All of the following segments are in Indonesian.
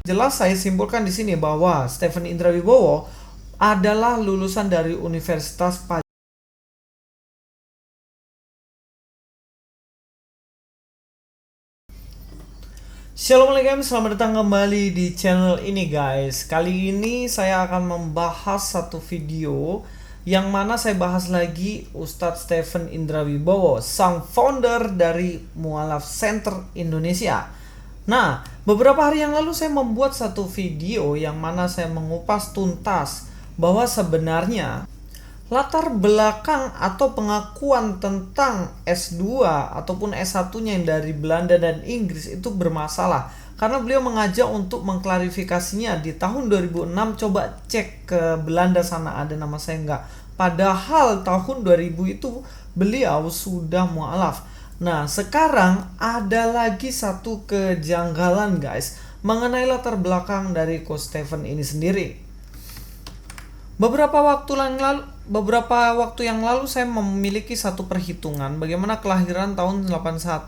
Jelas saya simpulkan di sini bahwa Stephen Indra Wibowo adalah lulusan dari Universitas Pajajaran. Assalamualaikum, selamat datang kembali di channel ini guys. Kali ini saya akan membahas satu video yang mana saya bahas lagi Ustadz Stephen Indra Wibowo, sang founder dari Mu'alaf Center Indonesia. Nah, beberapa hari yang lalu saya membuat satu video yang mana saya mengupas tuntas bahwa sebenarnya latar belakang atau pengakuan tentang S2 ataupun S1-nya yang dari Belanda dan Inggris itu bermasalah. Karena beliau mengajak untuk mengklarifikasinya di tahun 2006, coba cek ke Belanda sana ada nama saya enggak. Padahal tahun 2000 itu beliau sudah mualaf. Nah, sekarang ada lagi satu kejanggalan guys mengenai latar belakang dari Coach Stephen ini sendiri. Beberapa waktu yang lalu saya memiliki satu perhitungan bagaimana kelahiran tahun 81,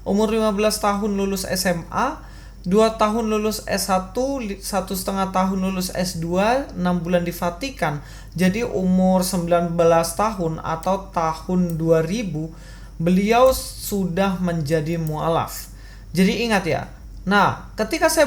umur 15 tahun lulus SMA, 2 tahun lulus S1, 1,5 tahun lulus S2, 6 bulan di Vatikan. Jadi umur 19 tahun atau tahun 2000 beliau sudah menjadi mualaf. Jadi ingat ya. Nah, ketika saya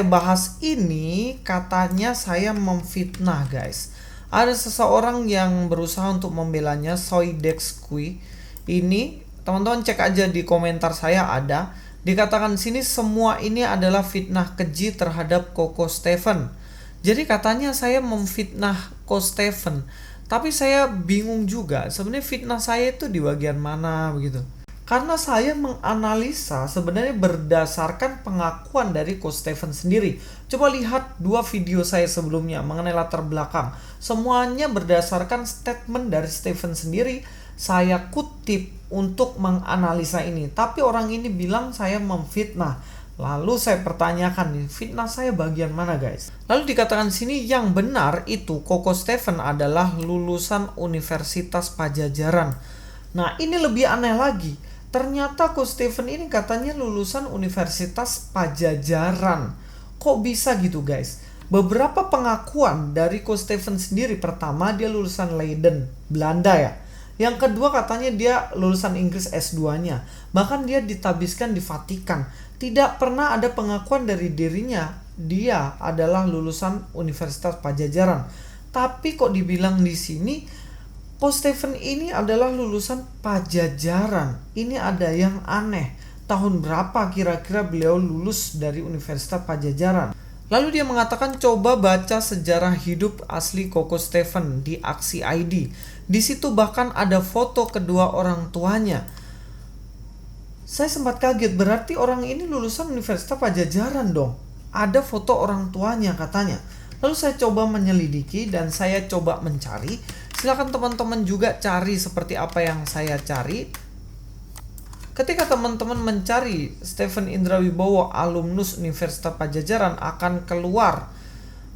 bahas ini, katanya saya memfitnah guys. Ada seseorang yang berusaha untuk membelanya, Soidexkui. Ini teman-teman cek aja di komentar saya ada. Dikatakan di sini semua ini adalah fitnah keji terhadap Coach Stephen. Jadi katanya saya memfitnah Coach Stephen. Tapi saya bingung juga, sebenarnya fitnah saya itu di bagian mana begitu. Karena saya menganalisa sebenarnya berdasarkan pengakuan dari Coach Stephen sendiri. Coba lihat 2 video saya sebelumnya mengenai latar belakang. Semuanya berdasarkan statement dari Stephen sendiri. Saya kutip untuk menganalisa ini. Tapi orang ini bilang saya memfitnah. Lalu saya pertanyakan nih, fitnah saya bagian mana guys? Lalu dikatakan sini yang benar itu Coach Stephen adalah lulusan Universitas Pajajaran. Nah, ini lebih aneh lagi. Ternyata Coach Stephen ini katanya lulusan Universitas Pajajaran. Kok bisa gitu guys? Beberapa pengakuan dari Coach Stephen sendiri. Pertama, dia lulusan Leiden, Belanda ya. Yang kedua katanya dia lulusan Inggris S2-nya. Bahkan dia ditabiskan di Vatikan. Tidak pernah ada pengakuan dari dirinya dia adalah lulusan Universitas Pajajaran. Tapi kok dibilang di sini Coach Stephen ini adalah lulusan Pajajaran. Ini ada yang aneh. Tahun berapa kira-kira beliau lulus dari Universitas Pajajaran? Lalu dia mengatakan coba baca sejarah hidup asli Coach Stephen di Aksi ID. Di situ bahkan ada foto kedua orang tuanya. Saya sempat kaget, berarti orang ini lulusan Universitas Pajajaran dong. Ada foto orang tuanya katanya. Lalu saya coba menyelidiki dan saya coba mencari. Silakan teman-teman juga cari seperti apa yang saya cari. Ketika teman-teman mencari Stephen Indra Wibowo alumnus Universitas Pajajaran, akan keluar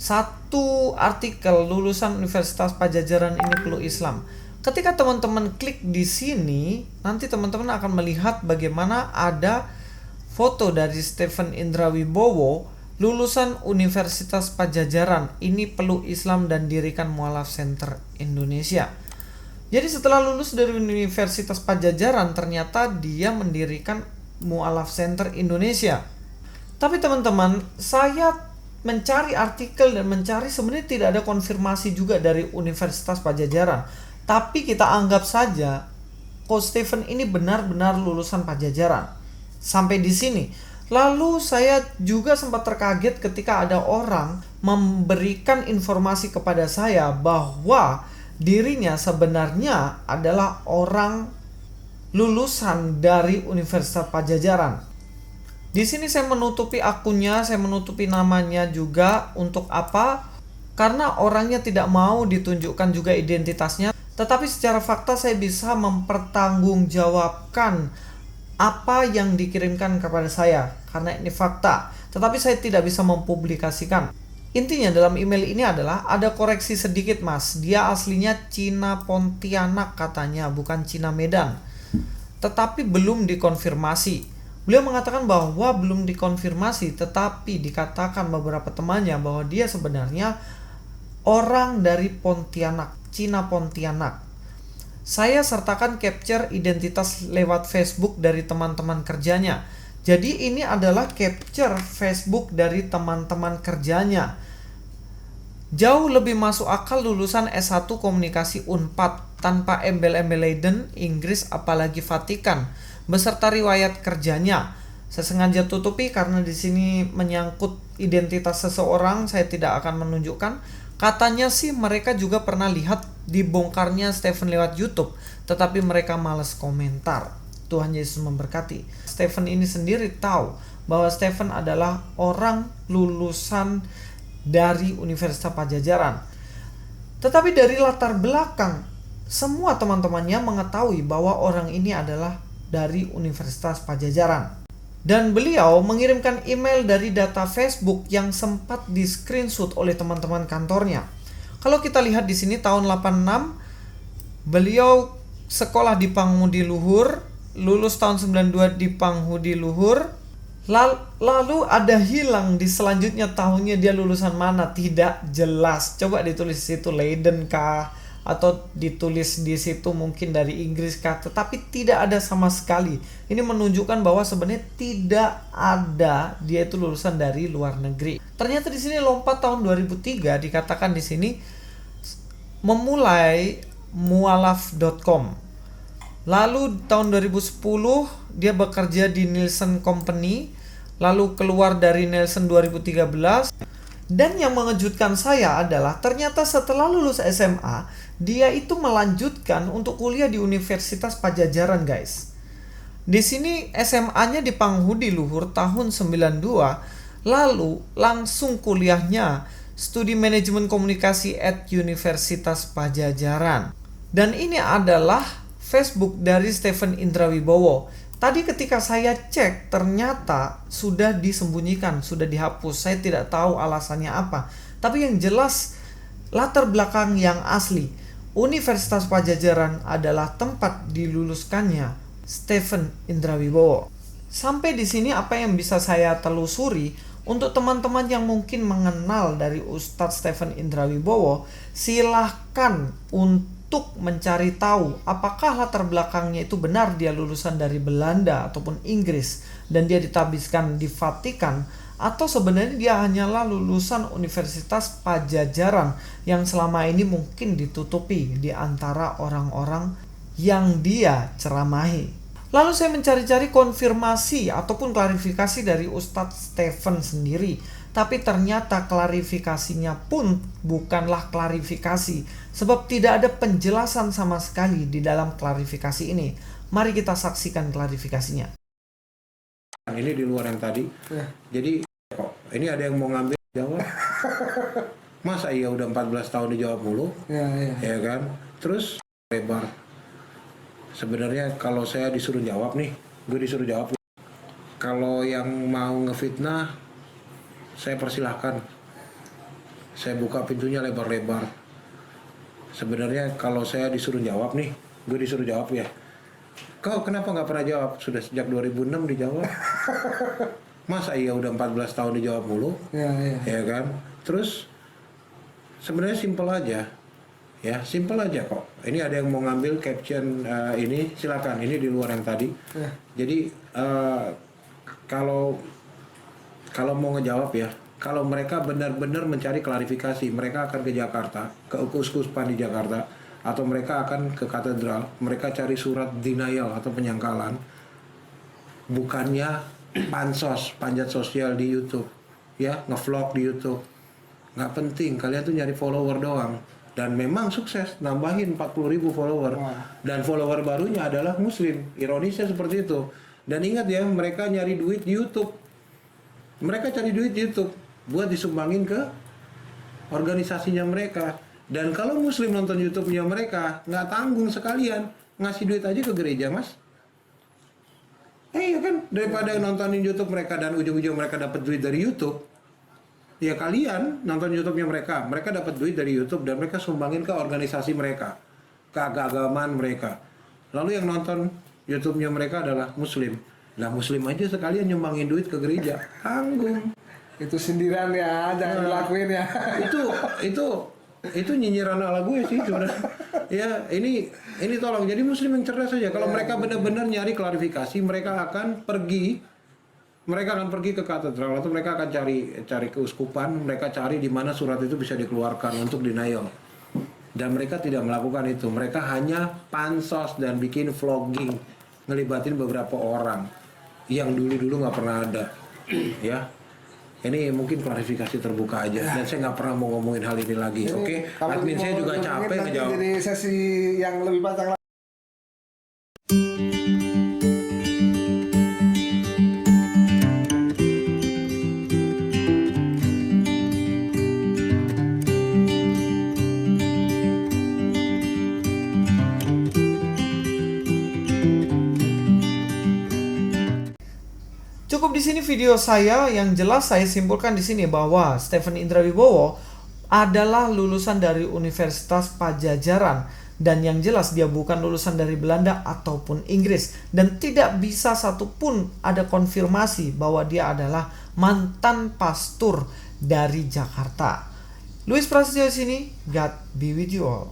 satu artikel lulusan Universitas Pajajaran ini peluk Islam. Ketika teman-teman klik di sini, nanti teman-teman akan melihat bagaimana ada foto dari Stephen Indra Wibowo lulusan Universitas Pajajaran. Ini peluk Islam dan dirikan Mu'alaf Center Indonesia. Jadi setelah lulus dari Universitas Pajajaran, ternyata dia mendirikan Mu'alaf Center Indonesia. Tapi teman-teman, saya mencari artikel dan mencari sebenarnya tidak ada konfirmasi juga dari Universitas Pajajaran. Tapi kita anggap saja Coach Stephen ini benar-benar lulusan Pajajaran. Sampai di sini. Lalu saya juga sempat terkaget ketika ada orang memberikan informasi kepada saya bahwa dirinya sebenarnya adalah orang lulusan dari Universitas Pajajaran. Di sini saya menutupi akunnya, saya menutupi namanya juga. Untuk apa? Karena orangnya tidak mau ditunjukkan juga identitasnya. Tetapi secara fakta saya bisa mempertanggungjawabkan apa yang dikirimkan kepada saya, karena ini fakta. Tetapi saya tidak bisa mempublikasikan. Intinya dalam email ini adalah ada koreksi sedikit mas. Dia aslinya Cina Pontianak katanya, bukan Cina Medan. Tetapi belum dikonfirmasi. Beliau mengatakan bahwa belum dikonfirmasi, tetapi dikatakan beberapa temannya bahwa dia sebenarnya orang dari Pontianak, Cina Pontianak. Saya sertakan capture identitas lewat Facebook dari teman-teman kerjanya. Jadi ini adalah capture Facebook dari teman-teman kerjanya. Jauh lebih masuk akal lulusan S1 Komunikasi Unpad tanpa embel-embel Leiden, Inggris apalagi Vatikan beserta riwayat kerjanya. Saya sengaja tutupi karena di sini menyangkut identitas seseorang, saya tidak akan menunjukkan. Katanya sih mereka juga pernah lihat dibongkarnya Stephen lewat YouTube, tetapi mereka malas komentar. Tuhan Yesus memberkati. Stephen ini sendiri tahu bahwa Stephen adalah orang lulusan dari Universitas Pajajaran. Tetapi dari latar belakang, semua teman-temannya mengetahui bahwa orang ini adalah dari Universitas Pajajaran. Dan beliau mengirimkan email dari data Facebook yang sempat di screenshot oleh teman-teman kantornya. Kalau kita lihat di sini tahun 86, beliau sekolah di Panghudi Luhur, lulus tahun 92 di Panghudi Luhur. Lalu ada hilang di selanjutnya tahunnya dia lulusan mana, tidak jelas. Coba ditulis di situ Leiden kah, atau ditulis di situ mungkin dari Inggris kah, tetapi tidak ada sama sekali. Ini menunjukkan bahwa sebenarnya tidak ada dia itu lulusan dari luar negeri. Ternyata di sini lompat tahun 2003, dikatakan di sini memulai mualaf.com. Lalu tahun 2010 dia bekerja di Nielsen Company, lalu keluar dari Nielsen 2013. Dan yang mengejutkan saya adalah ternyata setelah lulus SMA, dia itu melanjutkan untuk kuliah di Universitas Pajajaran, guys. Di sini SMA-nya di Panghudi Luhur tahun 92, lalu langsung kuliahnya Studi Manajemen Komunikasi at Universitas Pajajaran. Dan ini adalah Facebook dari Stephen Indrawibowo. Tadi ketika saya cek, ternyata sudah disembunyikan, sudah dihapus. Saya tidak tahu alasannya apa. Tapi yang jelas, latar belakang yang asli, Universitas Pajajaran adalah tempat diluluskannya Stephen Indrawibowo. Sampai di sini apa yang bisa saya telusuri, untuk teman-teman yang mungkin mengenal dari Ustadz Stephen Indrawibowo, silahkan untuk mencari tahu apakah latar belakangnya itu benar dia lulusan dari Belanda ataupun Inggris dan dia ditabiskan di Vatikan, atau sebenarnya dia hanyalah lulusan Universitas Pajajaran yang selama ini mungkin ditutupi di antara orang-orang yang dia ceramahi. Lalu saya mencari-cari konfirmasi ataupun klarifikasi dari Ustadz Stephen sendiri. Tapi ternyata klarifikasinya pun bukanlah klarifikasi, sebab tidak ada penjelasan sama sekali di dalam klarifikasi ini. Mari kita saksikan klarifikasinya. Ini di luar yang tadi. Jadi kok ini ada yang mau ngambil jawab? Masa iya udah 14 tahun dijawab mulu? Ya kan? Terus lebar. Sebenarnya kalau saya disuruh jawab nih, gue disuruh jawab. Kalau yang mau ngefitnah, saya persilahkan. Saya buka pintunya lebar-lebar. Sebenarnya kalau saya disuruh jawab nih, gue disuruh jawab ya. Kau kenapa nggak pernah jawab? Sudah sejak 2006 dijawab. Masa iya udah 14 tahun dijawab mulu? Ya kan? Terus sebenarnya simpel aja. Ya, simpel aja kok. Ini ada yang mau ngambil caption ini, silakan. Ini di luar yang tadi. Jadi kalau mau ngejawab ya, kalau mereka benar-benar mencari klarifikasi, mereka akan ke Jakarta, ke Uskupan di Jakarta, atau mereka akan ke katedral, mereka cari surat denial atau penyangkalan, bukannya panjat sosial di YouTube, ya, ngevlog di YouTube. Nggak penting, kalian tuh nyari follower doang. Dan memang sukses, nambahin 40.000 follower. Dan follower barunya adalah muslim. Ironisnya seperti itu. Dan ingat ya, mereka nyari duit di YouTube. Mereka cari duit di YouTube buat disumbangin ke organisasinya mereka. Dan kalau muslim nonton YouTube-nya mereka, nggak tanggung sekalian ngasih duit aja ke gereja, mas. Iya kan, daripada nontonin YouTube mereka dan ujung-ujung mereka dapat duit dari YouTube, ya kalian nonton YouTube-nya mereka dapat duit dari YouTube dan mereka sumbangin ke organisasi mereka, ke keagamaan mereka. Lalu yang nonton YouTube-nya mereka adalah muslim. Lah Muslim aja sekalian nyumbangin duit ke gereja, tanggung. Itu sindiran ya, jangan dilakuin ya. Itu nyinyiran ala gue sih sebenarnya. Ya ini tolong jadi Muslim yang cerdas saja. Kalau mereka benar-benar nyari klarifikasi, mereka akan pergi ke katedral atau mereka akan cari keuskupan, mereka cari di mana surat itu bisa dikeluarkan untuk denial. Dan mereka tidak melakukan itu. Mereka hanya pansos dan bikin vlogging, ngelibatin beberapa orang yang dulu nggak pernah ada. Ya. Ini mungkin klarifikasi terbuka aja dan saya nggak pernah mau ngomongin hal ini lagi. Oke, admin saya juga capek ngejawab. Jadi sesi yang lebih panjang. Cukup di sini video saya. Yang jelas saya simpulkan di sini bahwa Stephen Indra Wibowo adalah lulusan dari Universitas Pajajaran, dan yang jelas dia bukan lulusan dari Belanda ataupun Inggris, dan tidak bisa satupun ada konfirmasi bahwa dia adalah mantan pastor dari Jakarta. Luis Prasetyo di sini. God be with you all.